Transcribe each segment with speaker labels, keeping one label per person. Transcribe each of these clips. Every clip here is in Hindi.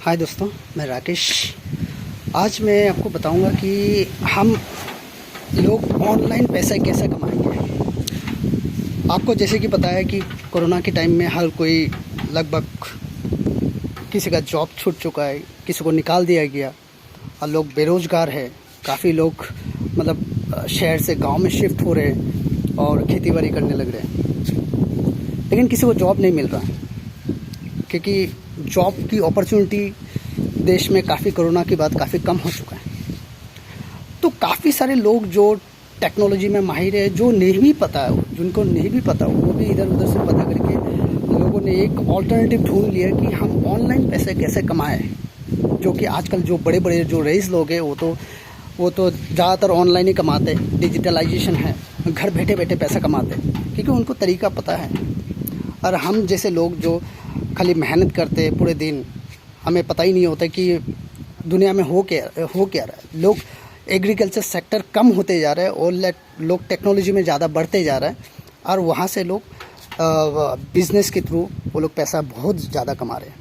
Speaker 1: हाय दोस्तों, मैं राकेश। आज मैं आपको बताऊंगा कि हम लोग ऑनलाइन पैसा कैसे कमाएंगे। आपको जैसे कि पता है कि कोरोना के टाइम में हर कोई लगभग किसी का जॉब छूट चुका है, किसी को निकाल दिया गया और लोग बेरोज़गार है। काफ़ी लोग मतलब शहर से गांव में शिफ्ट हो रहे हैं और खेती बाड़ी करने लग रहे हैं, लेकिन किसी को जॉब नहीं मिल रहा है क्योंकि जॉब की अपॉर्चुनिटी देश में काफ़ी कोरोना के बाद काफ़ी कम हो चुका है। तो काफ़ी सारे लोग जो टेक्नोलॉजी में माहिर है, जो नहीं भी पता है, जिनको नहीं भी पता वो भी इधर उधर से पता करके लोगों ने एक ऑल्टरनेटिव ढूंढ लिया कि हम ऑनलाइन पैसे कैसे कमाएं। जो कि आजकल जो बड़े बड़े जो रईस लोग हैं वो तो ज़्यादातर ऑनलाइन ही कमाते हैं। डिजिटलाइजेशन है, घर बैठे बैठे पैसा कमाते हैं क्योंकि उनको तरीका पता है। और हम जैसे लोग जो खाली मेहनत करते हैं पूरे दिन, हमें पता ही नहीं होता कि दुनिया में हो क्या रहा है। लोग एग्रीकल्चर सेक्टर कम होते जा रहे हैं और लोग टेक्नोलॉजी में ज़्यादा बढ़ते जा रहे हैं और वहाँ से लोग बिज़नेस के थ्रू वो लोग पैसा बहुत ज़्यादा कमा रहे हैं।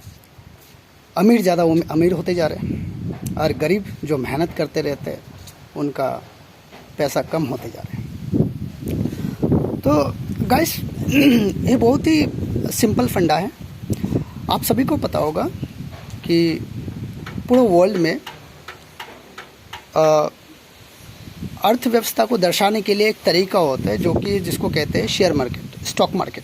Speaker 1: अमीर ज़्यादा अमीर होते जा रहे हैं और गरीब जो मेहनत करते रहते हैं उनका पैसा कम होते जा रहे हैं। तो गाइस, ये बहुत ही सिंपल फंडा है। आप सभी को पता होगा कि पूरे वर्ल्ड में अर्थव्यवस्था को दर्शाने के लिए एक तरीका होता है जो कि जिसको कहते हैं शेयर मार्केट, स्टॉक मार्केट।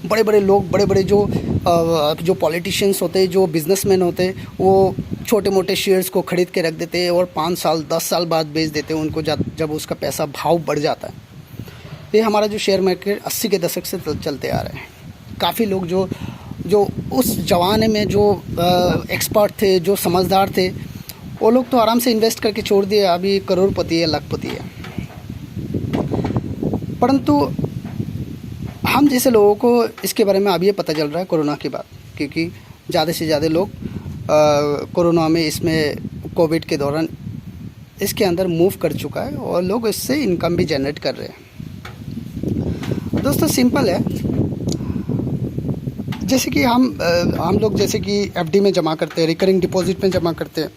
Speaker 1: बड़े बड़े लोग, बड़े बड़े जो पॉलिटिशियंस होते हैं, जो बिजनेसमैन होते हैं, वो छोटे मोटे शेयर्स को खरीद के रख देते हैं और 5 साल 10 साल बाद बेच देते हैं उनको, जब उसका पैसा भाव बढ़ जाता है। ये हमारा जो शेयर मार्केट 80 के दशक से चलते आ रहे हैं। काफ़ी लोग जो उस जमाने में जो एक्सपर्ट थे, जो समझदार थे, वो लोग तो आराम से इन्वेस्ट करके छोड़ दिए, अभी करोड़पति है, लाखपति है। परंतु हम जैसे लोगों को इसके बारे में अभी ये पता चल रहा है कोरोना के बाद, क्योंकि ज़्यादा से ज़्यादा लोग कोरोना में, इसमें कोविड के दौरान इसके अंदर मूव कर चुका है और लोग इससे इनकम भी जनरेट कर रहे हैं। दोस्तों, सिंपल है। जैसे कि हम लोग जैसे कि एफडी में जमा करते हैं, रिकरिंग डिपॉजिट में जमा करते हैं,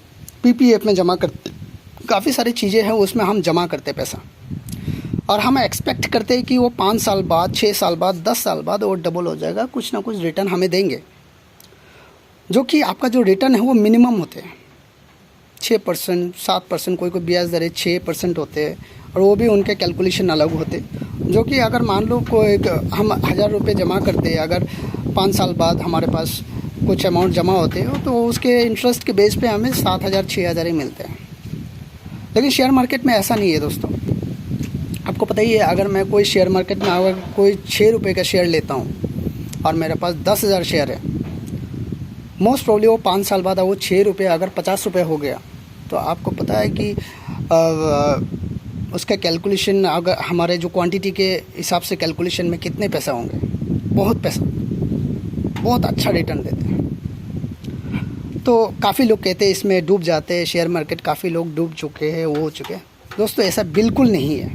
Speaker 1: पीपीएफ में जमा करते हैं, काफ़ी सारी चीज़ें हैं उसमें हम जमा करते हैं पैसा, और हम एक्सपेक्ट करते हैं कि वो 5 साल बाद, 6 साल बाद, 10 साल बाद वो डबल हो जाएगा, कुछ ना कुछ रिटर्न हमें देंगे। जो कि आपका जो रिटर्न है वो मिनिमम होते हैं 6%, 7%, कोई ब्याज दरें 6% होते हैं, और वो भी उनके कैलकुलेशन अलग होते हैं। जो कि अगर मान लो हम 1000 रुपये जमा करते हैं, अगर 5 साल बाद हमारे पास कुछ अमाउंट जमा होते हो तो उसके इंटरेस्ट के बेस पे हमें 7000 6000 ही मिलते हैं। लेकिन शेयर मार्केट में ऐसा नहीं है दोस्तों। आपको पता ही है, अगर मैं कोई शेयर मार्केट में अगर कोई 6 रुपये का शेयर लेता हूँ और मेरे पास 10,000 शेयर है, मोस्ट प्रॉब्ली वो 5 साल बाद वो 6 रुपये अगर 50 रुपये हो गया, तो आपको पता है कि उसका कैलकुलेशन, अगर हमारे जो क्वांटिटी के हिसाब से कैलकुलेशन में कितने पैसा होंगे, बहुत पैसा, बहुत अच्छा रिटर्न देते हैं। तो काफ़ी लोग कहते हैं इसमें डूब जाते हैं शेयर मार्केट, काफ़ी लोग डूब चुके हैं, वो हो चुके हैं। दोस्तों, ऐसा बिल्कुल नहीं है,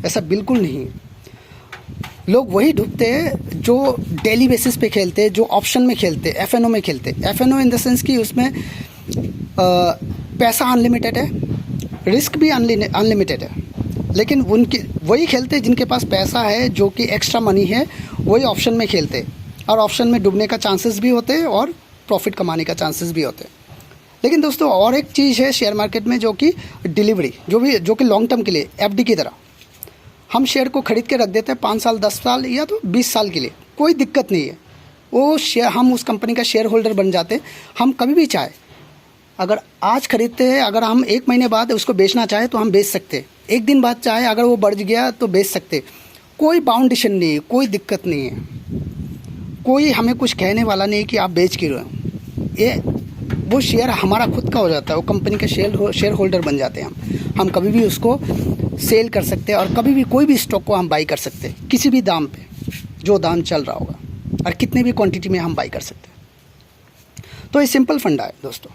Speaker 1: ऐसा बिल्कुल नहीं है। लोग वही डूबते हैं जो डेली बेसिस पे खेलते हैं, जो ऑप्शन में खेलते हैं, एफएनओ में खेलते हैं। एफएनओ इन द सेंस कि उसमें पैसा अनलिमिटेड है, रिस्क भी अनलिमिटेड है, लेकिन उनके वही खेलते हैं जिनके पास पैसा है, जो कि एक्स्ट्रा मनी है, वही ऑप्शन में खेलते हैं, और ऑप्शन में डूबने का चांसेस भी होते हैं और प्रॉफिट कमाने का चांसेस भी होते हैं। लेकिन दोस्तों, और एक चीज़ है शेयर मार्केट में, जो कि डिलीवरी, जो कि लॉन्ग टर्म के लिए, एफडी की तरह हम शेयर को खरीद के रख देते हैं 5 साल, 10 साल या तो 20 साल के लिए, कोई दिक्कत नहीं है। वो शेयर, हम उस कंपनी का शेयर होल्डर बन जाते हैं। हम कभी भी चाहे, अगर आज खरीदते हैं, अगर हम 1 महीने बाद उसको बेचना चाहे तो हम बेच सकते हैं। 1 दिन बाद चाहे अगर वो बढ़ गया तो बेच सकते। कोई बाउंडेशन नहीं है, कोई दिक्कत नहीं है, कोई हमें कुछ कहने वाला नहीं कि आप बेच क्यों रहे हो। ये वो शेयर हमारा खुद का हो जाता है, वो कंपनी के शेयर होल्डर बन जाते हैं। हम कभी भी उसको सेल कर सकते हैं और कभी भी कोई भी स्टॉक को हम बाई कर सकते हैं, किसी भी दाम पे, जो दाम चल रहा होगा, और कितने भी क्वांटिटी में हम बाई कर सकते हैं। तो ये सिंपल फंडा है दोस्तों।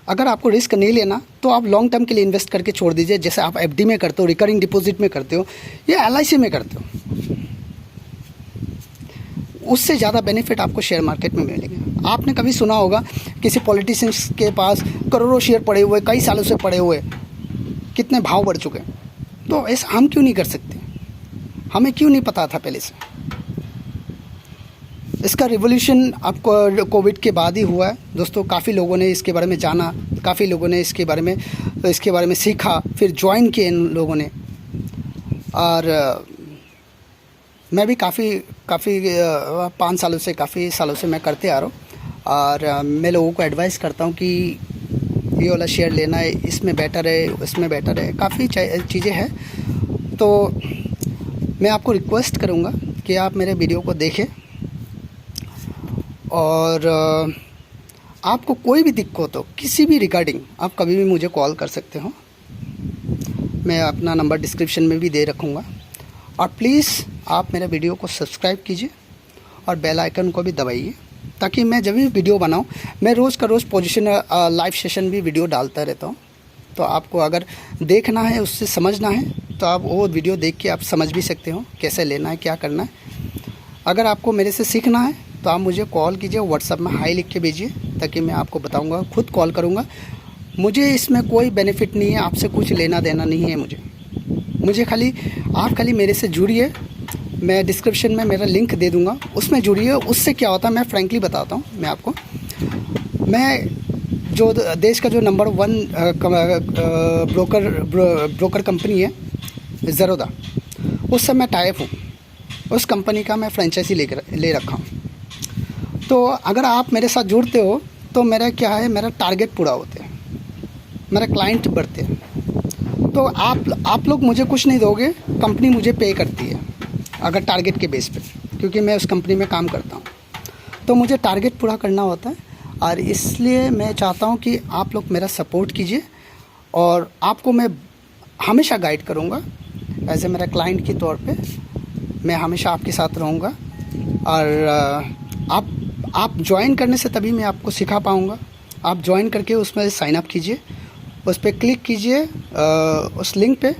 Speaker 1: अगर आपको रिस्क नहीं लेना तो आप लॉन्ग टर्म के लिए इन्वेस्ट करके छोड़ दीजिए, जैसे आप एफडी में करते हो, रिकरिंग डिपॉजिट में करते हो, या एलआईसी में करते हो। उससे ज़्यादा बेनिफिट आपको शेयर मार्केट में मिलेंगे। आपने कभी सुना होगा किसी पॉलिटिशियंस के पास करोड़ों शेयर पड़े हुए, कई सालों से पड़े हुए, कितने भाव बढ़ चुके हैं। तो ऐसा हम क्यों नहीं कर सकते? हमें क्यों नहीं पता था पहले से? इसका रिवोल्यूशन आपको कोविड के बाद ही हुआ है दोस्तों। काफ़ी लोगों ने इसके बारे में जाना, काफ़ी लोगों ने इसके बारे में सीखा, फिर ज्वाइन किए इन लोगों ने। और मैं भी काफ़ी 5 सालों से, काफ़ी सालों से मैं करते आ रहा हूँ। और मैं लोगों को एडवाइस करता हूँ कि ये वाला शेयर लेना है, इसमें बेटर है, इसमें बेटर है, काफ़ी चीज़ें हैं। तो मैं आपको रिक्वेस्ट करूँगा कि आप मेरे वीडियो को देखें, और आपको कोई भी दिक्कत हो किसी भी रिगार्डिंग, आप कभी भी मुझे कॉल कर सकते हो। मैं अपना नंबर डिस्क्रिप्शन में भी दे रखूँगा। और प्लीज़ आप मेरे वीडियो को सब्सक्राइब कीजिए और बेल आइकन को भी दबाइए, ताकि मैं जब भी वीडियो बनाऊँ, मैं रोज़ का रोज़ पोजीशन लाइव सेशन भी वीडियो डालता रहता हूँ। तो आपको अगर देखना है, उससे समझना है, तो आप वो वीडियो देख के आप समझ भी सकते हो कैसे लेना है, क्या करना है। अगर आपको मेरे से सीखना है तो आप मुझे कॉल कीजिए, व्हाट्सएप में हाई लिख के भेजिए, ताकि मैं आपको बताऊँगा, खुद कॉल करूँगा। मुझे इसमें कोई बेनिफिट नहीं है, आपसे कुछ लेना देना नहीं है मुझे आप खाली मेरे से जुड़िए। मैं डिस्क्रिप्शन में मेरा लिंक दे दूँगा, उसमें जुड़िए। उससे क्या होता है मैं फ्रैंकली बताता हूँ मैं आपको। मैं जो देश का जो नंबर 1 ब्रोकर कंपनी है ज़ेरोधा, उससे मैं टाइप हूँ। उस कंपनी का मैं फ्रेंचाइजी ले रखा हूँ। तो अगर आप मेरे साथ जुड़ते हो तो मेरा क्या है, मेरा टारगेट पूरा होते हैं, मेरा क्लाइंट बढ़ते हैं। तो आप लोग मुझे कुछ नहीं दोगे, कंपनी मुझे पे करती है अगर टारगेट के बेस पे, क्योंकि मैं उस कंपनी में काम करता हूँ। तो मुझे टारगेट पूरा करना होता है, और इसलिए मैं चाहता हूँ कि आप लोग मेरा सपोर्ट कीजिए, और आपको मैं हमेशा गाइड करूँगा एज ए मेरा क्लाइंट के तौर पे। मैं हमेशा आपके साथ रहूँगा। और आप ज्वाइन करने से तभी मैं आपको सिखा पाऊँगा। आप ज्वाइन करके उसमें साइन अप कीजिए, उस पर क्लिक कीजिए उस लिंक पे,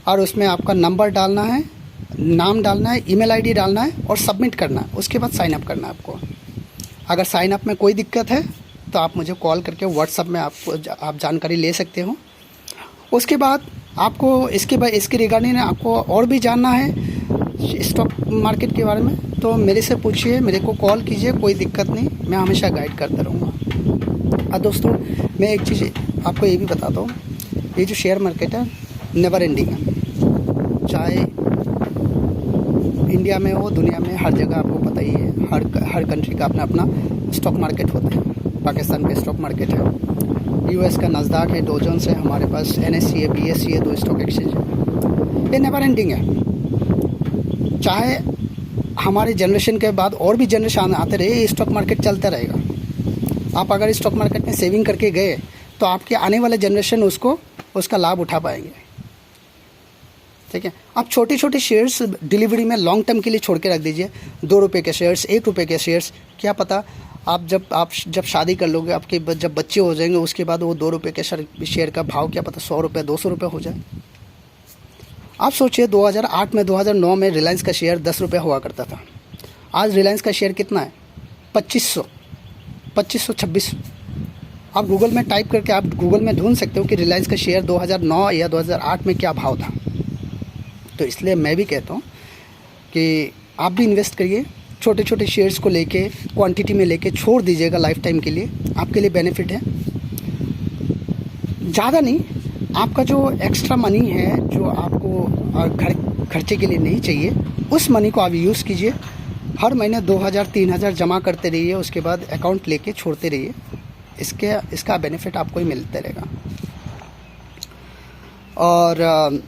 Speaker 1: और उसमें आपका नंबर डालना है, नाम डालना है, ईमेल आईडी डालना है और सबमिट करना है। उसके बाद साइन अप करना है आपको। अगर साइन अप में कोई दिक्कत है तो आप मुझे कॉल करके व्हाट्सअप में आप जानकारी ले सकते हो। उसके बाद आपको इसके रिगार्डिंग आपको और भी जानना है स्टॉक मार्केट के बारे में, तो मेरे से पूछिए, मेरे को कॉल कीजिए, कोई दिक्कत नहीं, मैं हमेशा गाइड करता रहूँगा। और दोस्तों मैं एक चीज़ आपको ये भी बताता हूँ, ये जो शेयर मार्केट है नेवर एंडिंग है। चाहे इंडिया में हो, दुनिया में, हर जगह आपको पता ही है, हर कंट्री का अपना स्टॉक मार्केट होता है। पाकिस्तान का स्टॉक मार्केट है, यूएस का नस्दाक है, डो जोन्स है, हमारे पास NSE है, BSE है, 2 स्टॉक एक्सचेंज है। ये नेवर एंडिंग है। चाहे हमारे जनरेशन के बाद और भी जनरेशन आते रहे, ये स्टॉक मार्केट चलता रहेगा। आप अगर स्टॉक मार्केट में सेविंग करके गए तो आपके आने वाले जनरेशन उसका लाभ उठा पाएंगे। ठीक है, आप छोटे छोटे शेयर्स डिलीवरी में लॉन्ग टर्म के लिए छोड़ के रख दीजिए। 2 रुपये के शेयर्स, 1 रुपये के शेयर्स, क्या पता आप जब शादी कर लोगे, आपके जब बच्चे हो जाएंगे, उसके बाद वो 2 रुपये के शेयर का भाव क्या पता 100 रुपये, 200 रुपये हो जाए। आप सोचिए 2008 में, 2009 में रिलायंस का शेयर 10 रुपये हुआ करता था। आज रिलायंस का शेयर कितना है? 2500, 2600। आप गूगल में टाइप करके आप गूगल में ढूंढ सकते हो कि रिलायंस का शेयर 2009 या 2008 में क्या भाव था। तो इसलिए मैं भी कहता हूँ कि आप भी इन्वेस्ट करिए, छोटे छोटे शेयर्स को लेके, क्वांटिटी में लेके छोड़ दीजिएगा लाइफ टाइम के लिए, आपके लिए बेनिफिट है। ज़्यादा नहीं, आपका जो एक्स्ट्रा मनी है, जो आपको खर्चे के लिए नहीं चाहिए, उस मनी को आप यूज़ कीजिए। हर महीने 2000-3000 जमा करते रहिए, उसके बाद अकाउंट लेके छोड़ते रहिए। इसका बेनिफिट आपको ही मिलते रहेगा। और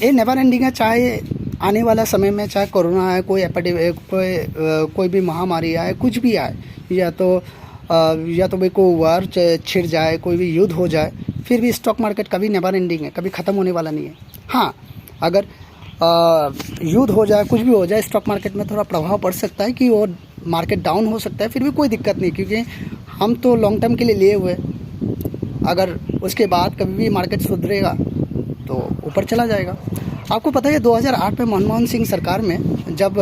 Speaker 1: ये नेवर एंडिंग है। चाहे आने वाला समय में, चाहे कोरोना आए, कोई भी महामारी आए, कुछ भी आए, या तो भाई कोई वार छिड़ जाए, कोई भी युद्ध हो जाए, फिर भी स्टॉक मार्केट कभी नेवर एंडिंग है, कभी ख़त्म होने वाला नहीं है। हाँ, अगर युद्ध हो जाए, कुछ भी हो जाए, स्टॉक मार्केट में थोड़ा प्रभाव पड़ सकता है कि वो मार्केट डाउन हो सकता है, फिर भी कोई दिक्कत नहीं, क्योंकि हम तो लॉन्ग टर्म के लिए लिए हुए। अगर उसके बाद कभी भी मार्केट सुधरेगा तो ऊपर चला जाएगा। आपको पता है 2008 में मनमोहन सिंह सरकार में जब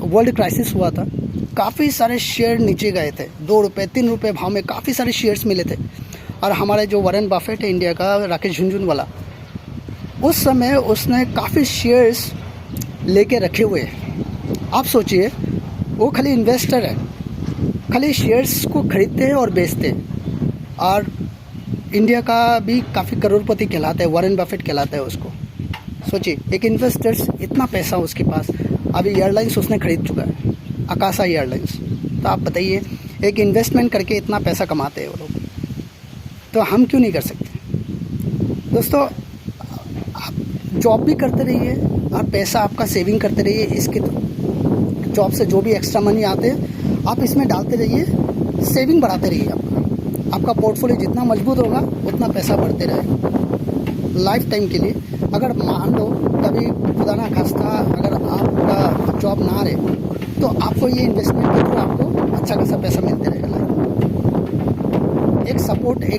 Speaker 1: वर्ल्ड क्राइसिस हुआ था, काफ़ी सारे शेयर नीचे गए थे, 2 रुपये 3 रुपये भाव में काफ़ी सारे शेयर्स मिले थे। और हमारे जो वॉरेन बफेट है इंडिया का, राकेश झुनझुनवाला, उस समय उसने काफ़ी शेयर्स लेके रखे हुए हैं। आप सोचिए, वो खाली इन्वेस्टर है, खाली शेयर्स को खरीदते हैं और बेचते हैं। और इंडिया का भी काफ़ी करोड़पति कहलाता है, वॉरेन बफेट कहलाता है उसको। सोचिए, एक इन्वेस्टर्स, इतना पैसा उसके पास। अभी एयरलाइंस उसने खरीद चुका है, आकाशा एयरलाइंस। तो आप बताइए, एक इन्वेस्टमेंट करके इतना पैसा कमाते हैं वो लोग, तो हम क्यों नहीं कर सकते। दोस्तों, आप जॉब भी करते रहिए और पैसा आपका सेविंग करते रहिए। इसके जॉब से जो भी एक्स्ट्रा मनी आते हैं आप इसमें डालते रहिए, सेविंग बढ़ाते रहिए। आपका पोर्टफोलियो जितना मजबूत होगा उतना पैसा बढ़ते रहेगा लाइफ टाइम के लिए। अगर मान लो कभी खुदा ना खास्ता अगर आपका जॉब ना रहे, तो आपको ये इन्वेस्टमेंट के थ्रू आपको अच्छा खासा पैसा मिलते रहेगा लाइफ। एक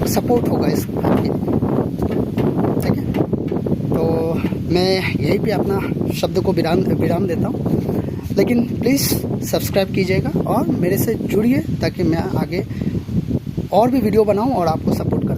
Speaker 1: सपोर्ट होगा इस आपके लिए, ठीक है। तो मैं यहीं पे अपना शब्द को विराम देता हूँ। लेकिन प्लीज़ सब्सक्राइब कीजिएगा और मेरे से जुड़िए, ताकि मैं आगे और भी वीडियो बनाऊं और आपको सपोर्ट कर